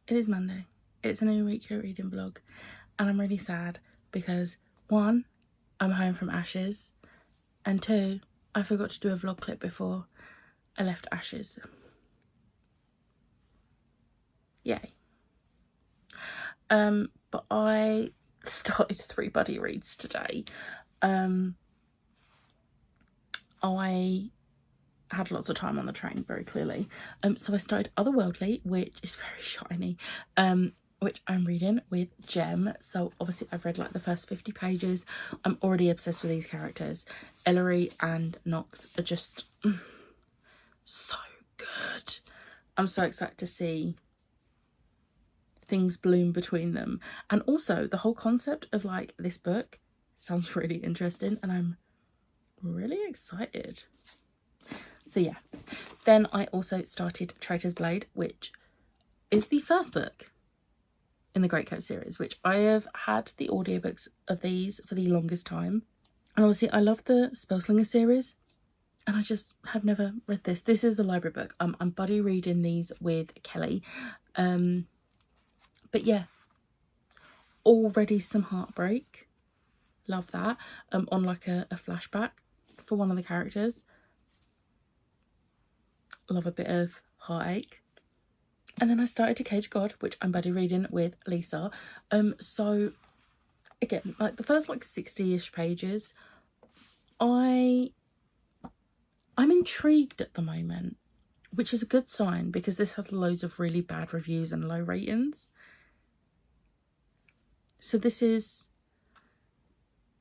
It is Monday. It's a new weekly reading vlog, and I'm really sad because 1, I'm home from Ashes, and 2, I forgot to do a vlog clip before I left Ashes. Yay. But I started 3 buddy reads today. I had lots of time on the train, very clearly. So I started Otherworldly, which is very shiny, which I'm reading with Jem. So obviously I've read like the first 50 pages. I'm already obsessed with these characters. Ellery and Knox are just so good. I'm so excited to see things bloom between them. And also the whole concept of like this book sounds really interesting, and I'm really excited. So yeah, then I also started Traitor's Blade, which is the first book in the Greatcoat series, which I have had the audiobooks of these for the longest time. And obviously I love the Spellslinger series, and I just have never read this. This is the library book. I'm buddy reading these with Kelly. But yeah, already some heartbreak. Love that. On like a flashback for one of the characters. Love a bit of heartache. And then I started To Cage God, which I'm buddy reading with Lisa. So again, like the first like 60-ish pages, I'm intrigued at the moment, which is a good sign because this has loads of really bad reviews and low ratings. So this is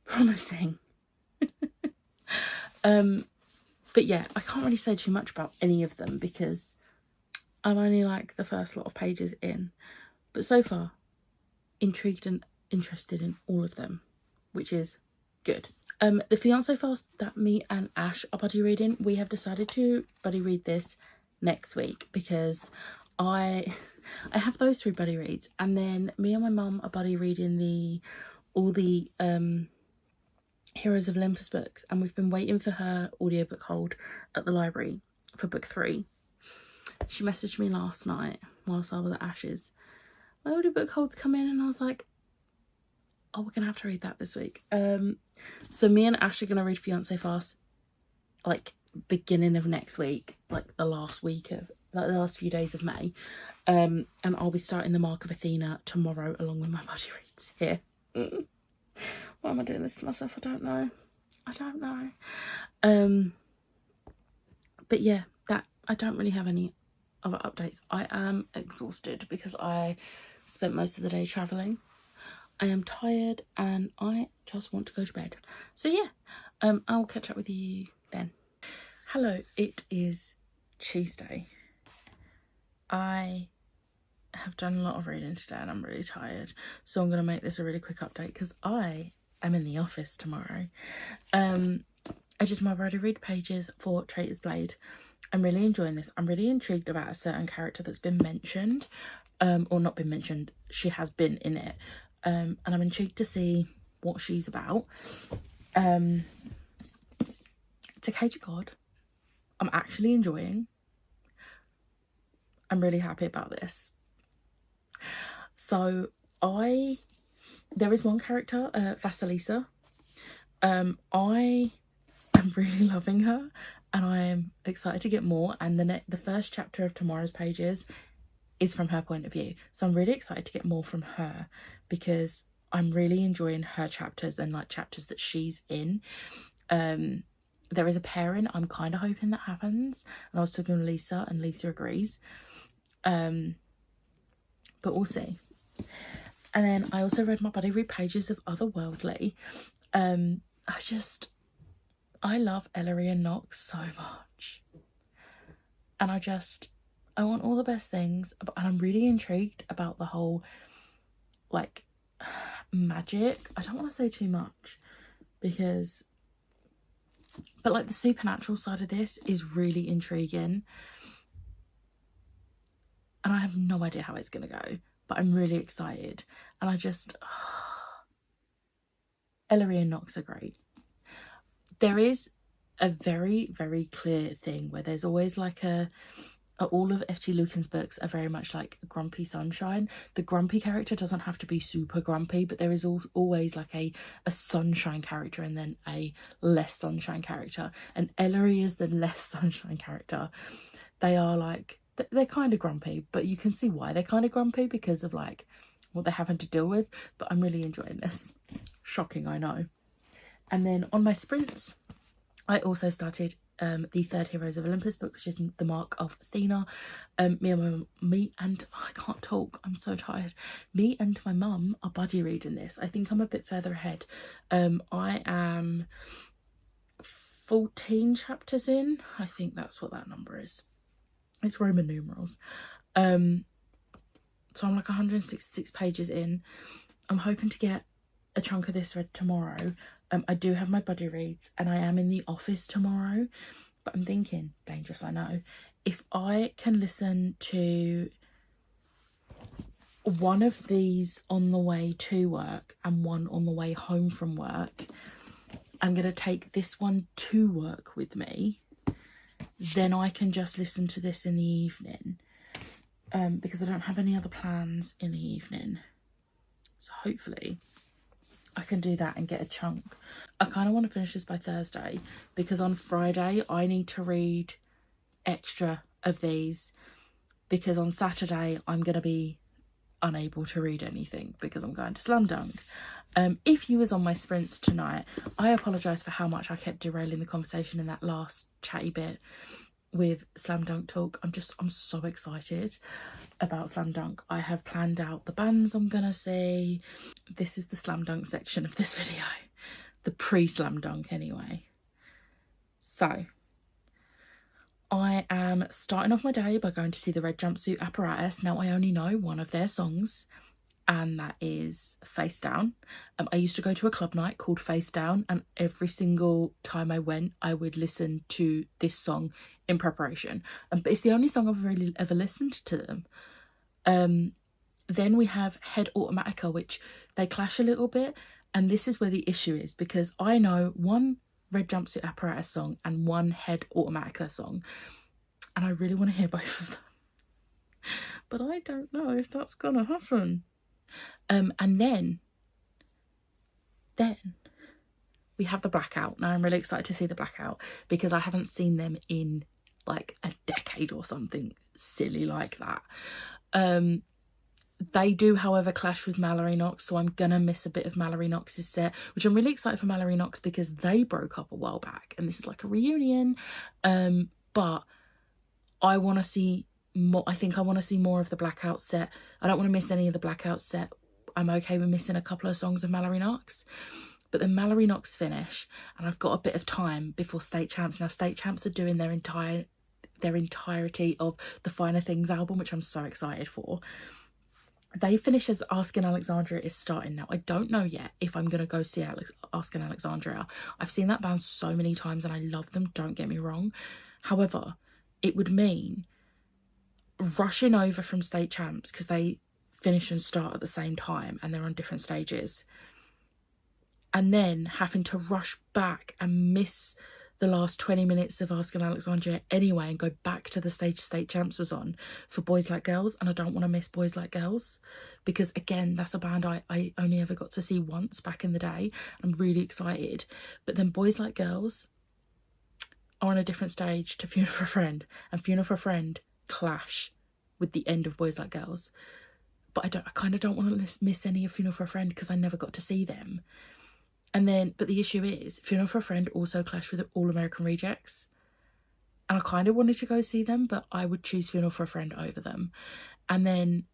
promising. But yeah, I can't really say too much about any of them because I'm only like the first lot of pages in. But so far, intrigued and interested in all of them, which is good. The Fiancé Fast that me and Ash are buddy reading, we have decided to buddy read this next week because I have those 3 buddy reads, and then me and my mum are buddy reading all the Heroes of Olympus books, and we've been waiting for her audiobook hold at the library for book 3. She messaged me last night whilst I was at Ashes. My audiobook hold's come in, and I was like, oh, we're gonna have to read that this week. So me and Ash are gonna read Fiancé Fast like beginning of next week, like the last week of like the last few days of May. And I'll be starting The Mark of Athena tomorrow along with my buddy reads here. Why am I doing this to myself? I don't know. But yeah, that I don't really have any other updates. I am exhausted because I spent most of the day traveling. I am tired and I just want to go to bed. So yeah, I'll catch up with you then. Hello, it is Tuesday. I have done a lot of reading today and I'm really tired, so I'm going to make this a really quick update because I am in the office tomorrow. I did my buddy read pages for Traitor's Blade. I'm really enjoying this. I'm really intrigued about a certain character that's been mentioned, or not been mentioned, she has been in it, and I'm intrigued to see what she's about. To Cage God, I'm actually enjoying. I'm really happy about this. So there is one character, Vasilisa. I am really loving her and I am excited to get more, and the first chapter of tomorrow's pages is from her point of view, so I'm really excited to get more from her because I'm really enjoying her chapters and like chapters that she's in. There is a pairing I'm kind of hoping that happens, and I was talking to Lisa and Lisa agrees, but we'll see. And then I also read my buddy read pages of Otherworldly. I love Ellery and Knox so much, and I want all the best things, and I'm really intrigued about the whole like magic. I don't want to say too much but like the supernatural side of this is really intriguing, and I have no idea how it's gonna go, but I'm really excited. And Ellery and Knox are great. There is a very, very clear thing where there's always like a all of F.G. Lucan's books are very much like Grumpy Sunshine. The grumpy character doesn't have to be super grumpy, but there is always like a sunshine character and then a less sunshine character. And Ellery is the less sunshine character. They are like, they're kind of grumpy, but you can see why they're kind of grumpy because of like what they're having to deal with. But I'm really enjoying this. Shocking, I know. And then on my sprints, I also started the Third Heroes of Olympus book, which is The Mark of Athena. Me and I can't talk, I'm so tired. Me and my mum are buddy reading this. I think I'm a bit further ahead. I am 14 chapters in. I think that's what that number is. It's Roman numerals. So I'm like 166 pages in. I'm hoping to get a chunk of this read tomorrow. I do have my buddy reads and I am in the office tomorrow, but I'm thinking, dangerous I know, if I can listen to one of these on the way to work and one on the way home from work, I'm going to take this one to work with me, then I can just listen to this in the evening, because I don't have any other plans in the evening. So hopefully I can do that and get a chunk. I kind of want to finish this by Thursday because on Friday I need to read extra of these because on Saturday I'm going to be unable to read anything because I'm going to Slam Dunk. If you was on my sprints tonight, I apologise for how much I kept derailing the conversation in that last chatty bit with Slam Dunk talk. I'm so excited about Slam Dunk. I have planned out the bands I'm gonna see. This is the Slam Dunk section of this video, the pre-Slam Dunk anyway. So I am starting off my day by going to see the Red Jumpsuit Apparatus. Now I only know one of their songs, and that is Face Down. I used to go to a club night called Face Down, and every single time I went I would listen to this song in preparation, but it's the only song I've really ever listened to them. Then we have Head Automatica, which they clash a little bit, and this is where the issue is because I know one Red Jumpsuit Apparatus song and one Head Automatica song, and I really want to hear both of them, but I don't know if that's gonna happen. And then we have the Blackout. Now I'm really excited to see the Blackout because I haven't seen them in like a decade or something silly like that. They do, however, clash with Mallory Knox, so I'm gonna miss a bit of Mallory Knox's set, which I'm really excited for Mallory Knox because they broke up a while back and this is like a reunion. But I want to see more. I think I want to see more of the Blackout set. I don't want to miss any of the Blackout set. I'm okay with missing a couple of songs of Mallory Knox, but then Mallory Knox finish and I've got a bit of time before State Champs. Now State Champs are doing their entirety of the Finer Things album, which I'm so excited for. They finish as Asking Alexandria is starting. Now I don't know yet if I'm gonna go see Asking Alexandria. I've seen that band so many times and I love them, don't get me wrong. However, it would mean rushing over from State Champs because they finish and start at the same time and they're on different stages, and then having to rush back and miss the last 20 minutes of Asking Alexandria anyway and go back to the stage State Champs was on for Boys Like Girls, and I don't want to miss Boys Like Girls because again that's a band I only ever got to see once back in the day. I'm really excited, but then Boys Like Girls are on a different stage to Funeral for a Friend, and Funeral for a Friend clash with the end of Boys Like Girls, but I kind of don't want to miss any of Funeral for a Friend because I never got to see them. And then, but the issue is Funeral for a Friend also clashed with All American Rejects, and I kind of wanted to go see them, but I would choose Funeral for a Friend over them. And then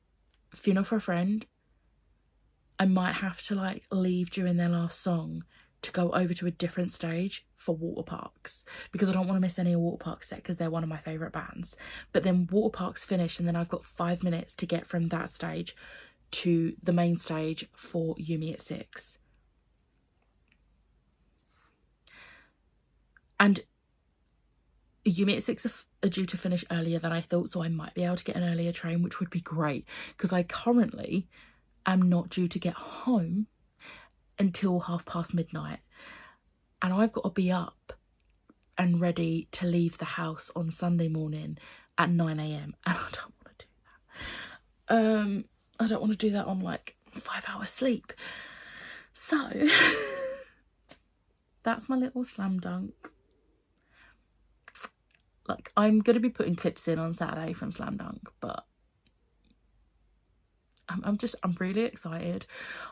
Funeral for a Friend, I might have to like leave during their last song to go over to a different stage for Water Parks because I don't want to miss any Water Parks set because they're one of my favourite bands. But then Water Parks finish and then I've got 5 minutes to get from that stage to the main stage for Yumi at 6. And Yumi at 6 are due to finish earlier than I thought, so I might be able to get an earlier train, which would be great because I currently am not due to get home until midnight, and I've got to be up and ready to leave the house on Sunday morning at 9 a.m. and I don't want to do that. I don't want to do that on like 5 hours sleep. So that's my little slam dunk. Like, I'm going to be putting clips in on Saturday from Slam Dunk, but I'm really excited.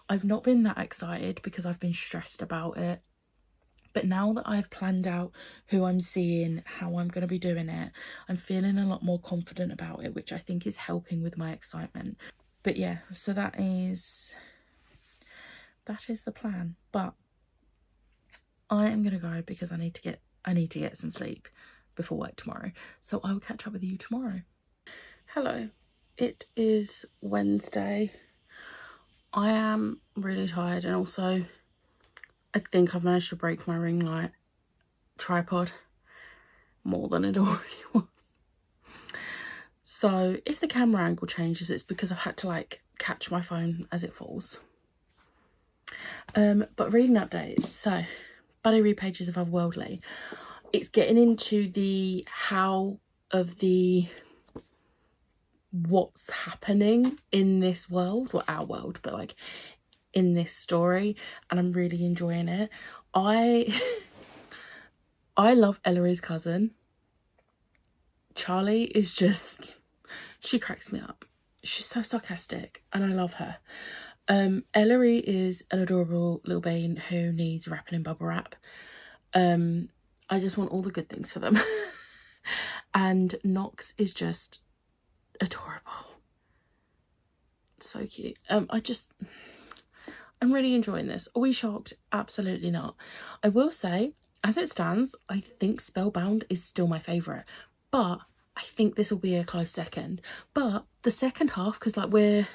I've not been that excited because I've been stressed about it. But now that I've planned out who I'm seeing, how I'm going to be doing it, I'm feeling a lot more confident about it, which I think is helping with my excitement. But yeah, so that is the plan. But I am going to go because I need to get some sleep before work tomorrow. So I will catch up with you tomorrow. Hello, it is Wednesday. I am really tired, and also I think I've managed to break my ring light tripod more than it already was. So if the camera angle changes, it's because I've had to like catch my phone as it falls. But reading updates. So Buddy read pages of Otherworldly. It's getting into the how of the what's happening in this world, or our world, but like in this story, and I'm really enjoying it. I love Ellery's cousin. Charlie is just, she cracks me up. She's so sarcastic and I love her. Ellery is an adorable little bean who needs wrapping in bubble wrap. I just want all the good things for them. And Knox is just adorable. So cute. I'm really enjoying this. Are we shocked? Absolutely not. I will say, as it stands, I think Spellbound is still my favourite. But I think this will be a close second. But the second half, because like we're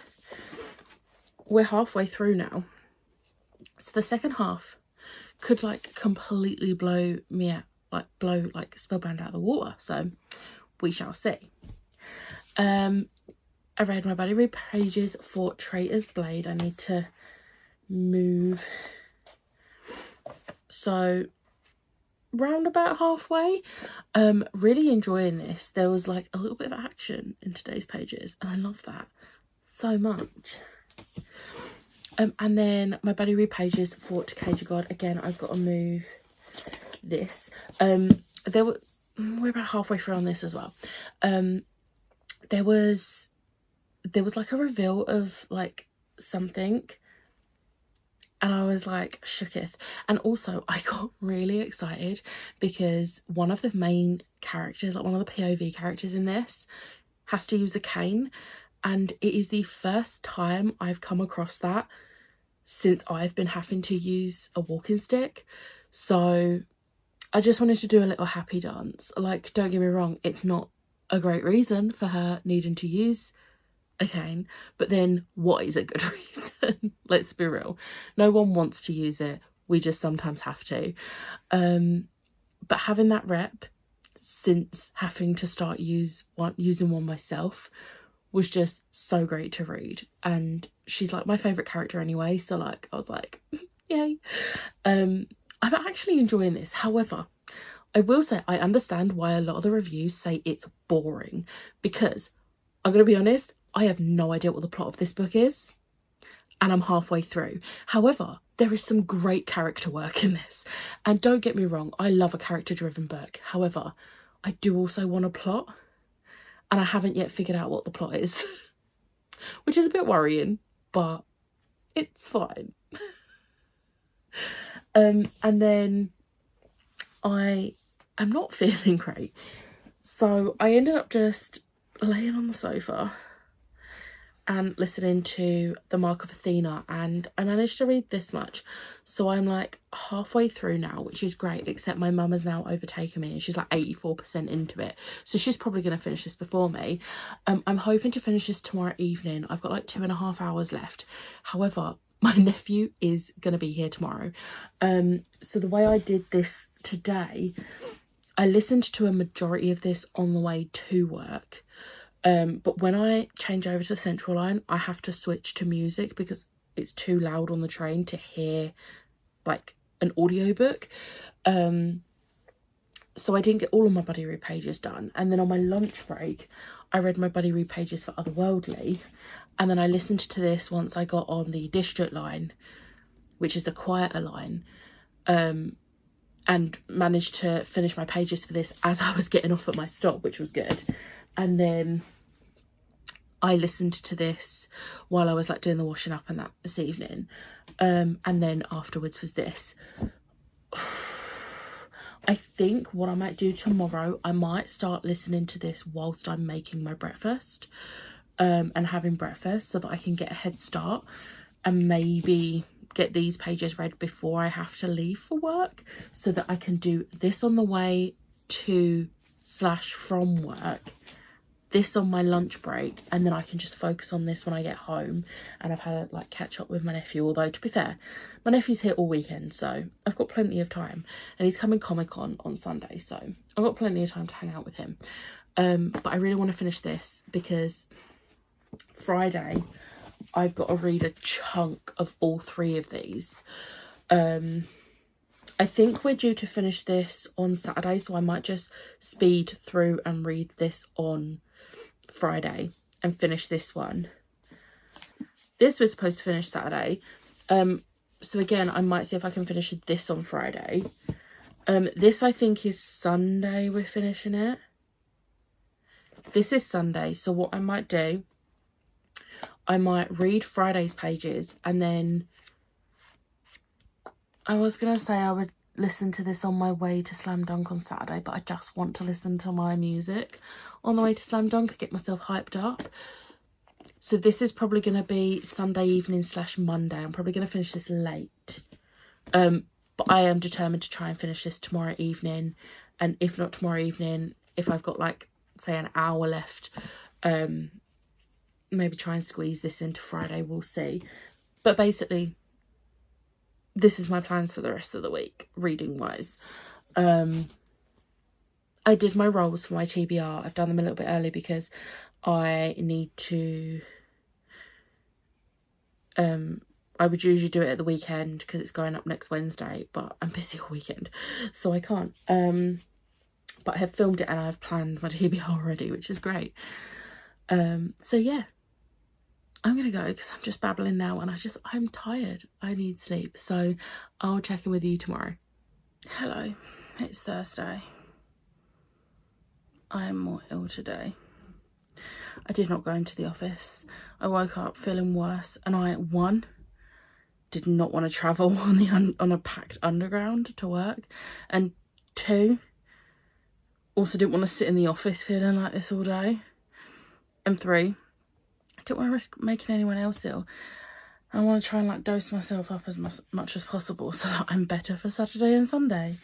halfway through now. So the second half could like completely blow me out, blow Spellbound out of the water. So we shall see. I read my Buddy read pages for Traitor's Blade. I need to move. So round about halfway. Really enjoying this. There was like a little bit of action in today's pages, and I love that so much. And then my Buddy read pages for To Cage a God. Again, I've got to move this. We're about halfway through on this as well. There was like a reveal of like something, and I was like shooketh. And also I got really excited because one of the main characters, like one of the POV characters in this, has to use a cane, and it is the first time I've come across that since I've been having to use a walking stick. So I just wanted to do a little happy dance. Like, don't get me wrong, it's not a great reason for her needing to use a cane, but then what is a good reason? Let's be real. No one wants to use it. We just sometimes have to. But having that rep since having to start using one myself was just so great to read. And she's like my favourite character anyway, so like I was like, yay. I'm actually enjoying this. However, I will say I understand why a lot of the reviews say it's boring, because I'm going to be honest, I have no idea what the plot of this book is, and I'm halfway through. However, there is some great character work in this, and don't get me wrong, I love a character-driven book. However, I do also want a plot, and I haven't yet figured out what the plot is, which is a bit worrying, but it's fine. And then I am not feeling great, so I ended up just laying on the sofa and listening to The Mark of Athena, and I managed to read this much. So I'm like halfway through now, which is great, except my mum has now overtaken me and she's like 84% into it. So she's probably going to finish this before me. I'm hoping to finish this tomorrow evening. I've got like 2.5 hours left. However, my nephew is going to be here tomorrow. So the way I did this today, I listened to a majority of this on the way to work. But when I change over to the Central Line, I have to switch to music because it's too loud on the train to hear like an audiobook. so I didn't get all of my buddy read pages done. And then on my lunch break, I read my buddy read pages for Otherworldly. And then I listened to this once I got on the district line, which is the quieter line, and managed to finish my pages for this as I was getting off at my stop, which was good. And then I listened to this while I was like doing the washing up and that this evening. And then afterwards was this. I think what I might do tomorrow, I might start listening to this whilst I'm making my breakfast, and having breakfast, so that I can get a head start and maybe get these pages read before I have to leave for work, so that I can do this on the way to / from work, this on my lunch break, and then I can just focus on this when I get home. And I've had like catch up with my nephew, although to be fair, my nephew's here all weekend, so I've got plenty of time, and he's coming Comic-Con on Sunday, so I've got plenty of time to hang out with him. But I really want to finish this because Friday I've got to read a chunk of all 3 of these. I think we're due to finish this on Saturday, so I might just speed through and read this on Friday and finish this one. This was supposed to finish Saturday, so again I might see if I can finish this on Friday. This I think is Sunday we're finishing it. This is Sunday, so what I might do, I might read Friday's pages, and then I was going to say I would listen to this on my way to Slam Dunk on Saturday, but I just want to listen to my music on the way to Slam Dunk, get myself hyped up. So this is probably going to be Sunday evening / Monday. I'm probably going to finish this late. But I am determined to try and finish this tomorrow evening. And if not tomorrow evening, if I've got like, say, an hour left, maybe try and squeeze this into Friday, we'll see. But basically, this is my plans for the rest of the week, reading wise. I did my rolls for my TBR. I've done them a little bit early because I need to, I would usually do it at the weekend because it's going up next Wednesday, but I'm busy all weekend, so I can't. But I have filmed it and I've planned my TBR already, which is great. So yeah, I'm gonna go because I'm just babbling now and I'm tired. I need sleep, so I'll check in with you tomorrow. Hello, it's Thursday. I am more ill today. I did not go into the office. I woke up feeling worse, and I, 1, did not want to travel on a packed underground to work, and 2, also didn't want to sit in the office feeling like this all day, and 3, I didn't want to risk making anyone else ill. I want to try and like dose myself up as much as possible so that I'm better for Saturday and Sunday.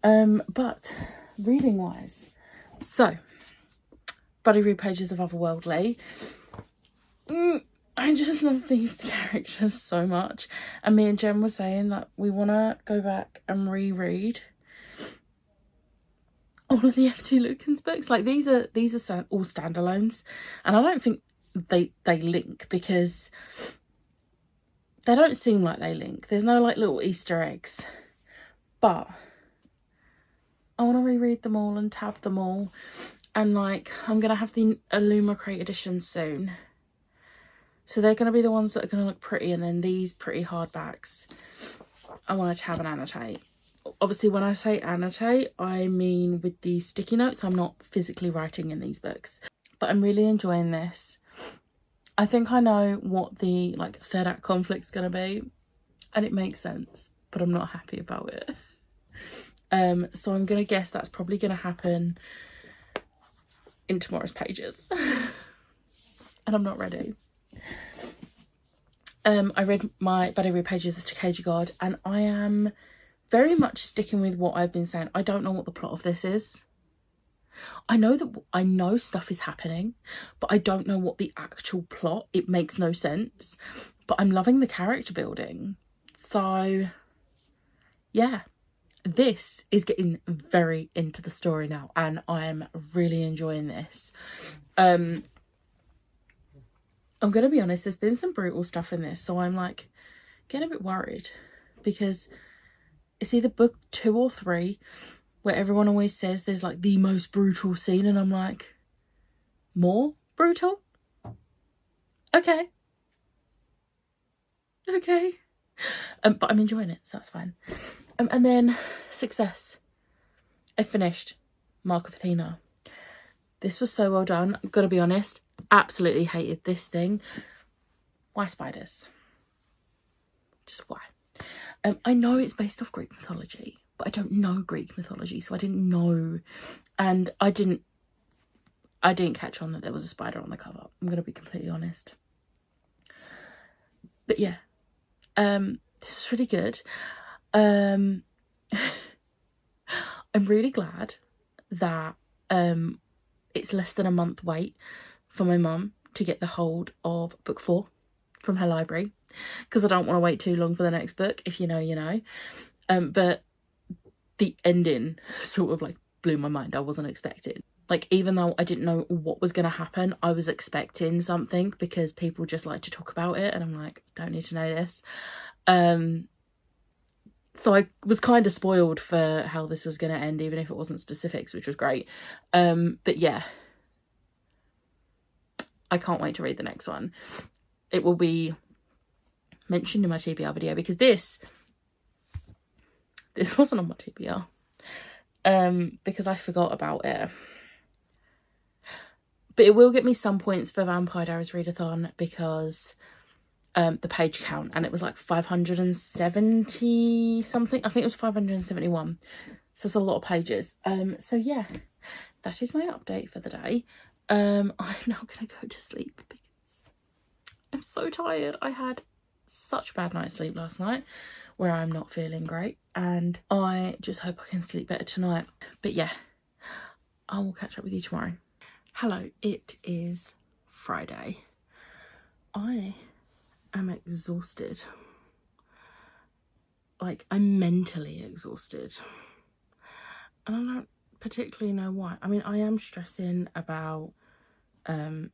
But reading wise, so buddy read pages of Otherworldly. I just love these characters so much, and me and Jen were saying that we want to go back and reread all of the F.T. Lukens books. Like these are all standalones, and I don't think they link because they don't seem like they link. There's no like little Easter eggs, but I want to reread them all and tab them all, and like I'm gonna have the Illuma Crate editions soon, so they're gonna be the ones that are gonna look pretty, and then these pretty hardbacks I want to tab and annotate. Obviously when I say annotate, I mean with the sticky notes. I'm not physically writing in these books, but I'm really enjoying this. I think I know what the like third act conflict's gonna be, and it makes sense, but I'm not happy about it. So I'm gonna guess that's probably gonna happen in tomorrow's pages. And I'm not ready. I read my buddy read pages of Takagi God, and I am very much sticking with what I've been saying. I don't know what the plot of this is. I know stuff is happening, but I don't know what the actual plot. It makes no sense, but I'm loving the character building. So yeah, this is getting very into the story now, and I'm really enjoying this. I'm gonna be honest, there's been some brutal stuff in this, so I'm like getting a bit worried because it's either book 2 or 3 where everyone always says there's like the most brutal scene, and I'm like, more brutal? Okay. Okay. But I'm enjoying it, so that's fine. And then Success. I finished Mark of Athena. This was so well done. I've got to be honest, absolutely hated this thing. Why spiders? Just why? I know it's based off Greek mythology, but I don't know Greek mythology, so I didn't know. And I didn't catch on that there was a spider on the cover. I'm going to be completely honest. But yeah, this was really good. I'm really glad that it's less than a month wait for my mum to get the hold of book 4 from her library, because I don't want to wait too long for the next book. If you know, you know. But the ending sort of like blew my mind. I wasn't expecting. Like, even though I didn't know what was going to happen, I was expecting something, because people just like to talk about it, and I'm like, don't need to know this. So I was kind of spoiled for how this was going to end, even if it wasn't specifics, which was great. But yeah, I can't wait to read the next one. It will be mentioned in my TBR video, because this wasn't on my TBR, because I forgot about it. But it will get me some points for Vampire Diaries Readathon, because the page count, and it was like 570 something. I think it was 571. So it's a lot of pages. So yeah, that is my update for the day. I'm now gonna go to sleep because I'm so tired. I had such a bad night's sleep last night, where I'm not feeling great, and I just hope I can sleep better tonight. But yeah, I will catch up with you tomorrow. Hello, it is Friday. I am exhausted. Like, I'm mentally exhausted, and I don't particularly know why. I mean, I am stressing about how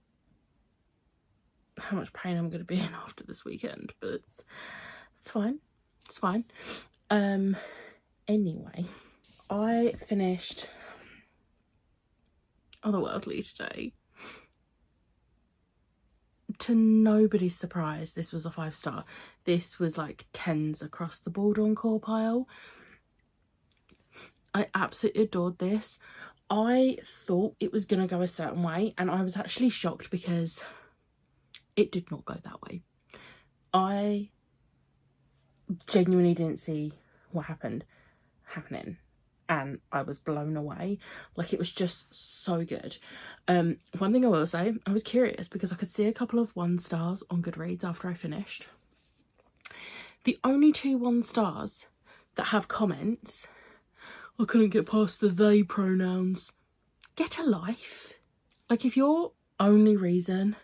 much pain I'm going to be in after this weekend, but it's fine. It's fine. Anyway, I finished Otherworldly today. To nobody's surprise, this was a 5-star. This was like 10s across the board on Core Pile. I absolutely adored this. I thought it was going to go a certain way, and I was actually shocked because it did not go that way. I genuinely didn't see what happening, and I was blown away. Like, it was just so good. One thing I will say, I was curious because I could see a couple of 1-stars on Goodreads after I finished. The only 2 1-stars that have comments, I couldn't get past the they pronouns. Get a life. Like, if your only reason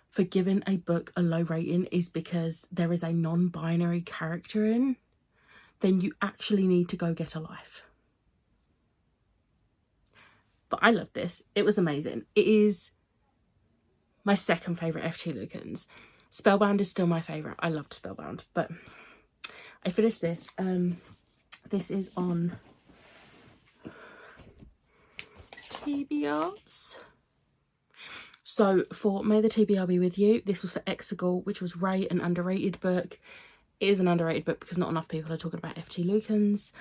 for giving a book a low rating is because there is a non-binary character in, then you actually need to go get a life. But I loved this. It was amazing. It is my second favourite FT Lukens. Spellbound is still my favourite. I loved Spellbound, but I finished this. This is on TBRs. So for May the TBR Be With You, this was for Exegol, which was Ray, an underrated book. It is an underrated book because not enough people are talking about FT Lukens.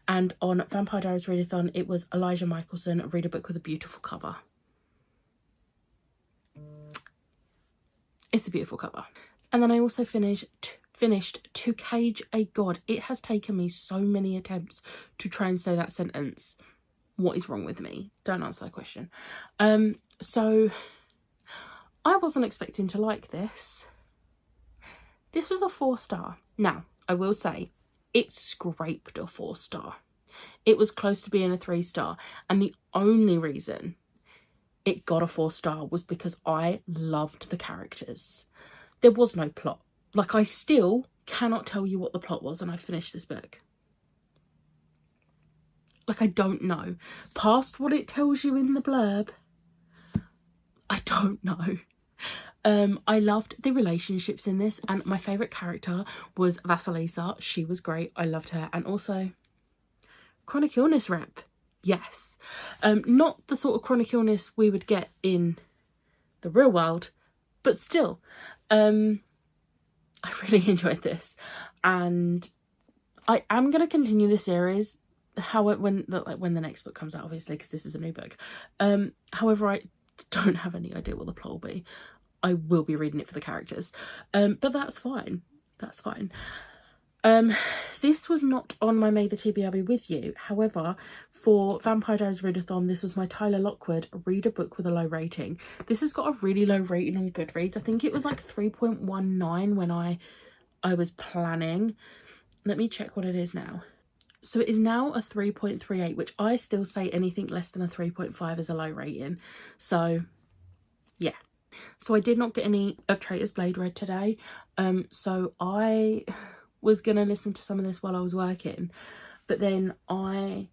And on Vampire Diaries Readathon, it was Elijah Michelson, Read a Book with a Beautiful Cover. It's a beautiful cover. And then I also finished To Cage a God. It has taken me so many attempts to try and say that sentence. What is wrong with me? Don't answer that question. So I wasn't expecting to like this. This was a 4-star. Now, I will say, it scraped a 4-star. It was close to being a 3-star. And the only reason it got a 4-star was because I loved the characters. There was no plot. Like, I still cannot tell you what the plot was, and I finished this book. Like, I don't know. Past what it tells you in the blurb, I don't know. I loved the relationships in this, and my favourite character was Vasilisa. She was great. I loved her. And also, chronic illness rep. Yes. Not the sort of chronic illness we would get in the real world, but still, I really enjoyed this, and I am going to continue the series when the next book comes out, obviously, because this is a new book. However, I don't have any idea what the plot will be. I will be reading it for the characters, but that's fine. That's fine. This was not on my May the TBRB with you. However, for Vampire Diaries Readathon, this was my Tyler Lockwood read a book with a low rating. This has got a really low rating on Goodreads. I think it was like 3.19 when I was planning. Let me check what it is now. So it is now a 3.38, which I still say anything less than a 3.5 is a low rating. So yeah. So I did not get any of Traitor's Blade read today. So I was going to listen to some of this while I was working, but then I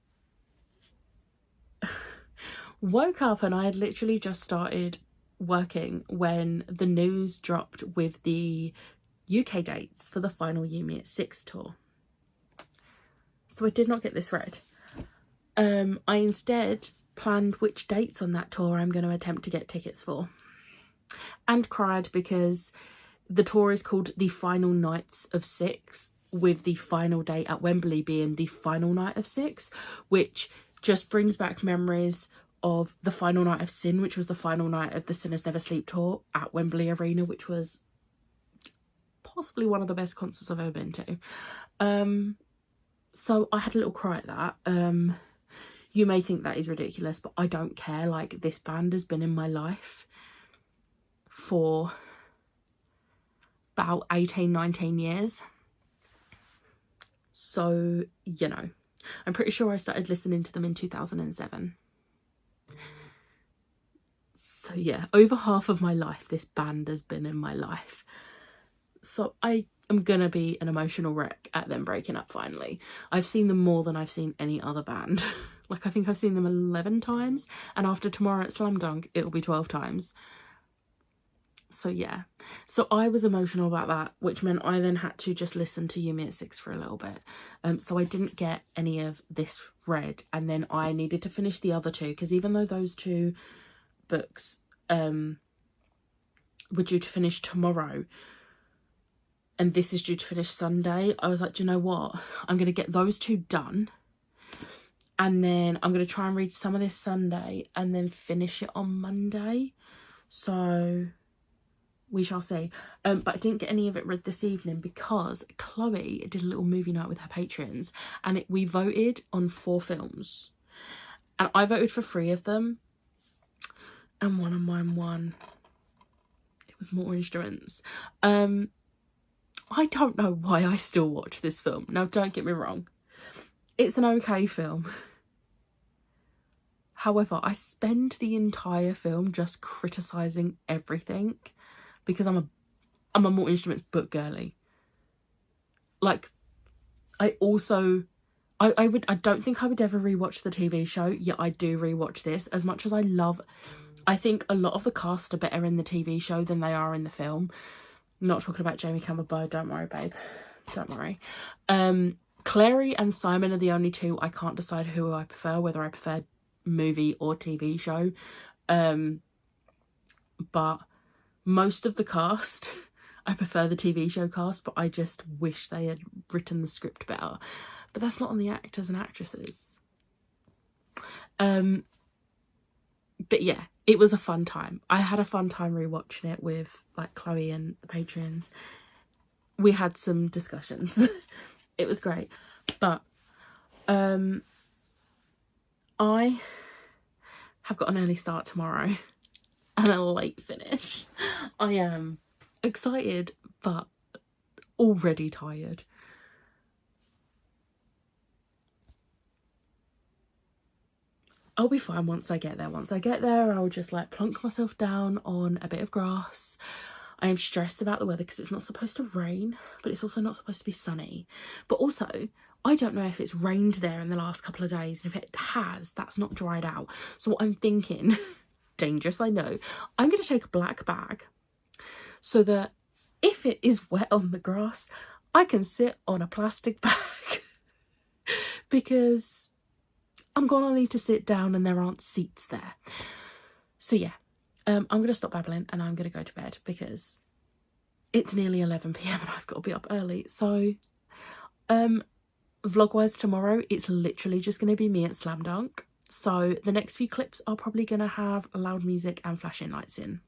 woke up and I had literally just started working when the news dropped with the UK dates for the final Yumi at 6 tour. So I did not get this read. I instead planned which dates on that tour I'm going to attempt to get tickets for, and cried because the tour is called The Final Nights of 6, with the final date at Wembley being the final night of 6, which just brings back memories of the final night of Sin, which was the final night of the Sinners Never Sleep tour at Wembley Arena, which was possibly one of the best concerts I've ever been to. So I had a little cry at that. You may think that is ridiculous, but I don't care. Like, this band has been in my life for about 18-19 years. So, you know, I'm pretty sure I started listening to them in 2007. So yeah, over half of my life this band has been in my life. So I am gonna be an emotional wreck at them breaking up finally. I've seen them more than I've seen any other band. Like, I think I've seen them 11 times, and after tomorrow at Slam Dunk it'll be 12 times. So yeah, so I was emotional about that, which meant I then had to just listen to Yumi at 6 for a little bit. So I didn't get any of this read, and then I needed to finish the other two, because even though those two books were due to finish tomorrow, and this is due to finish Sunday, I was like, do you know what? I'm going to get those two done, and then I'm going to try and read some of this Sunday, and then finish it on Monday. So we shall see. But I didn't get any of it read this evening because Chloe did a little movie night with her patrons, and we voted on 4 films, and I voted for 3 of them, and one of mine won. It was More Instruments. I don't know why I still watch this film. Now, don't get me wrong, it's an okay film. However, I spend the entire film just criticising everything, because I'm a More Instruments book girly. Like, I also, I don't think I would ever rewatch the TV show, yet I do rewatch this. As much as I think a lot of the cast are better in the TV show than they are in the film. I'm not talking about Jamie Campbell, don't worry, babe. Don't worry. Clary and Simon are the only two I can't decide who I prefer, whether I prefer movie or TV show. But most of the cast, I prefer the TV show cast, but I just wish they had written the script better. But that's not on the actors and actresses. But yeah, it was a fun time. I had a fun time rewatching it with like Chloe and the patrons. We had some discussions. It was great. But I have got an early start tomorrow and a late finish. I am excited but already tired. I'll be fine once I get there. Once I get there, I'll just like plonk myself down on a bit of grass. I am stressed about the weather because it's not supposed to rain, but it's also not supposed to be sunny. But also, I don't know if it's rained there in the last couple of days, and if it has, that's not dried out. So what I'm thinking, dangerous I know, I'm going to take a black bag so that if it is wet on the grass, I can sit on a plastic bag. Because I'm gonna need to sit down and there aren't seats there. So yeah, I'm gonna stop babbling and I'm gonna go to bed because it's nearly 11 p.m. and I've got to be up early. So vlog-wise tomorrow, it's literally just gonna be me at Slam Dunk. So the next few clips are probably gonna have loud music and flashing lights in.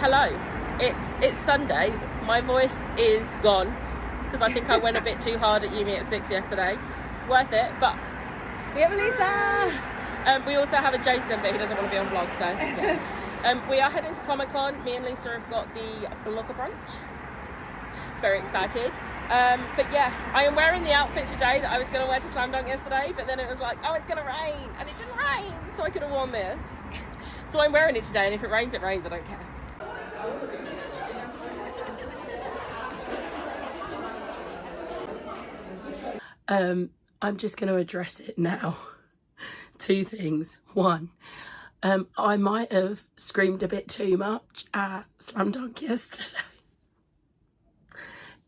Hello, it's Sunday. My voice is gone because I think I went a bit too hard at Uni at 6 yesterday. Worth it, but we have Lisa. We also have a Jason, but he doesn't want to be on vlog, so yeah. We are heading to Comic-Con. Me and Lisa have got the blogger brunch. Very excited. But yeah, I am wearing the outfit today that I was going to wear to Slam Dunk yesterday, but then it was like, oh, it's going to rain, and it didn't rain, so I could have worn this. So I'm wearing it today, and if it rains, it rains, I don't care. I'm just going to address it now. Two things. One, I might have screamed a bit too much at Slam Dunk yesterday.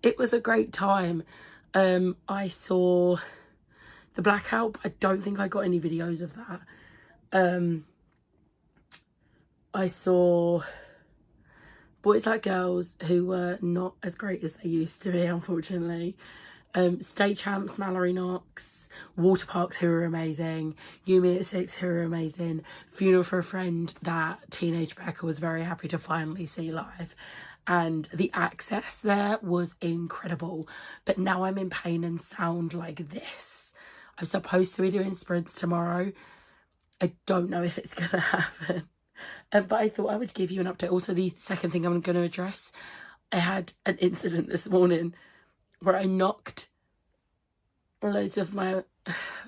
It was a great time. I saw the blackout, but I don't think I got any videos of that. I saw Boys Like Girls who were not as great as they used to be, unfortunately. State champs Mallory Knox, Water Parks who were amazing, Yumi at 6 who were amazing, Funeral for a Friend that Teenage Becca was very happy to finally see live, and the access there was incredible. But now I'm in pain and sound like this. I'm supposed to be doing sprints tomorrow. I don't know if it's gonna happen, but I thought I would give you an update. Also, the second thing I'm going to address, I had an incident this morning where I knocked loads of my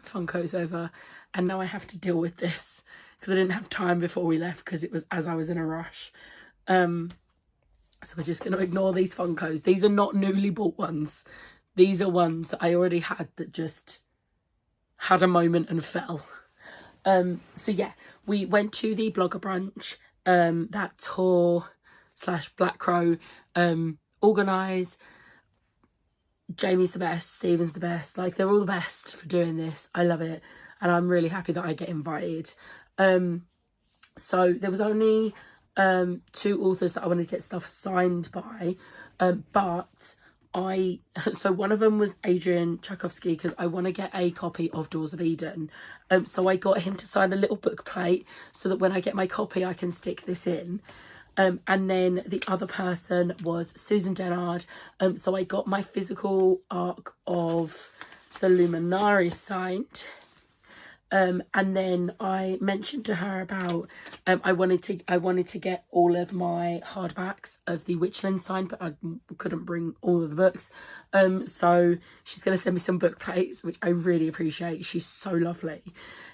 Funkos over, and now I have to deal with this because I didn't have time before we left because it was as I was in a rush. So we're just going to ignore these Funkos. These are not newly bought ones. These are ones that I already had that just had a moment and fell. So yeah, we went to the blogger brunch that Tor / Black Crow organise. Jamie's the best, Stephen's the best, like they're all the best for doing this. I love it, and I'm really happy that I get invited. So there was only 2 authors that I wanted to get stuff signed by, but so one of them was Adrian Tchaikovsky, because I want to get a copy of Doors of Eden. So I got him to sign a little book plate so that when I get my copy I can stick this in. And then the other person was Susan Dennard. So I got my physical arc of the Luminaries signed. And then I mentioned to her about I wanted to get all of my hardbacks of the Witchland signed, but I couldn't bring all of the books. So she's going to send me some book plates, which I really appreciate. She's so lovely.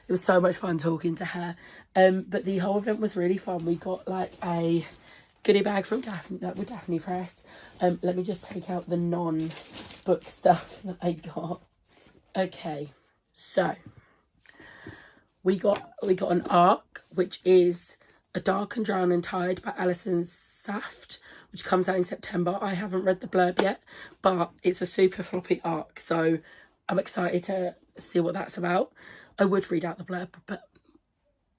It was so much fun talking to her. But the whole event was really fun. We got like a goodie bag from Daphne Press. Let me just take out the non-book stuff that I got. Okay, so we got an arc, which is A Dark and Drown and Tide by Alison Saft, which comes out in September. I haven't read the blurb yet, but it's a super floppy arc, so I'm excited to see what that's about. I would read out the blurb, but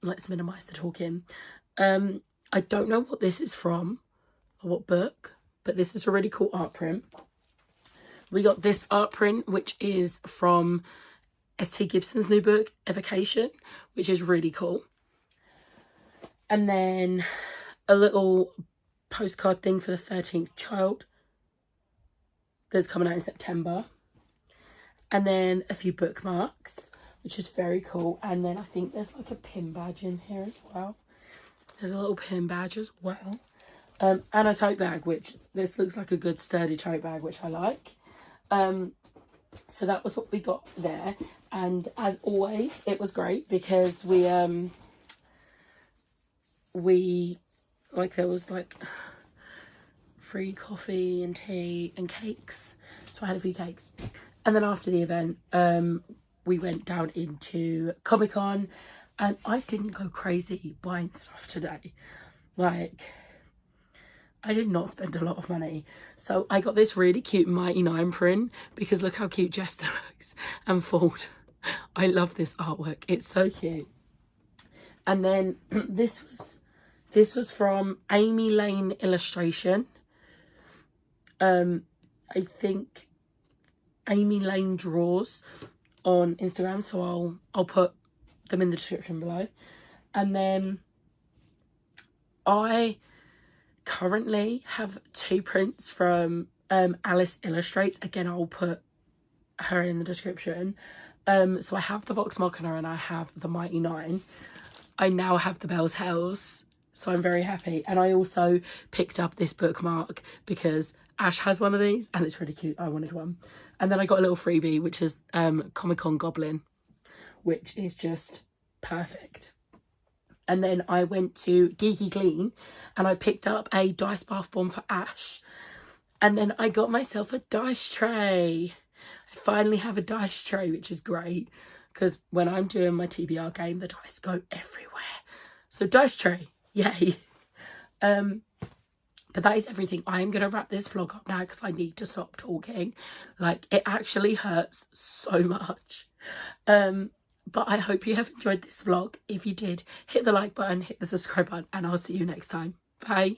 let's minimise the talking. I don't know what this is from, or what book. but this is a really cool art print. We got this art print, which is from S.T. Gibson's new book, Evocation, which is really cool. And then a little postcard thing for the 13th child that's coming out in September. And then a few bookmarks, which is very cool. And then I think there's like a pin badge in here as well. There's a little pin badge as well. And a tote bag, which this looks like a good sturdy tote bag, which I like. So that was what we got there. And as always, it was great because we like, there was like free coffee and tea and cakes. So I had a few cakes. And then after the event, we went down into Comic-Con, and I didn't go crazy buying stuff today. Like, I did not spend a lot of money. So I got this really cute Mighty 9 print, because look how cute Jester looks, and Ford. I love this artwork. It's so cute. And then this was from Amy Lane Illustration. I think Amy Lane draws on Instagram, so I'll put them in the description below. And then I currently have 2 prints from Alice Illustrates. Again, I'll put her in the description. So I have the Vox Machina and I have the Mighty 9. I now have the Bell's Hells, so I'm very happy. And I also picked up this bookmark because Ash has one of these and it's really cute. I wanted one. And then I got a little freebie, which is Comic-Con Goblin, which is just perfect. And then I went to Geeky Clean and I picked up a dice bath bomb for Ash. And then I got myself a dice tray. I finally have a dice tray, which is great, because when I'm doing my TBR game, the dice go everywhere. So dice tray, yay. But that is everything. I am going to wrap this vlog up now because I need to stop talking. Like, it actually hurts so much. But I hope you have enjoyed this vlog. If you did, hit the like button, hit the subscribe button, and I'll see you next time. Bye.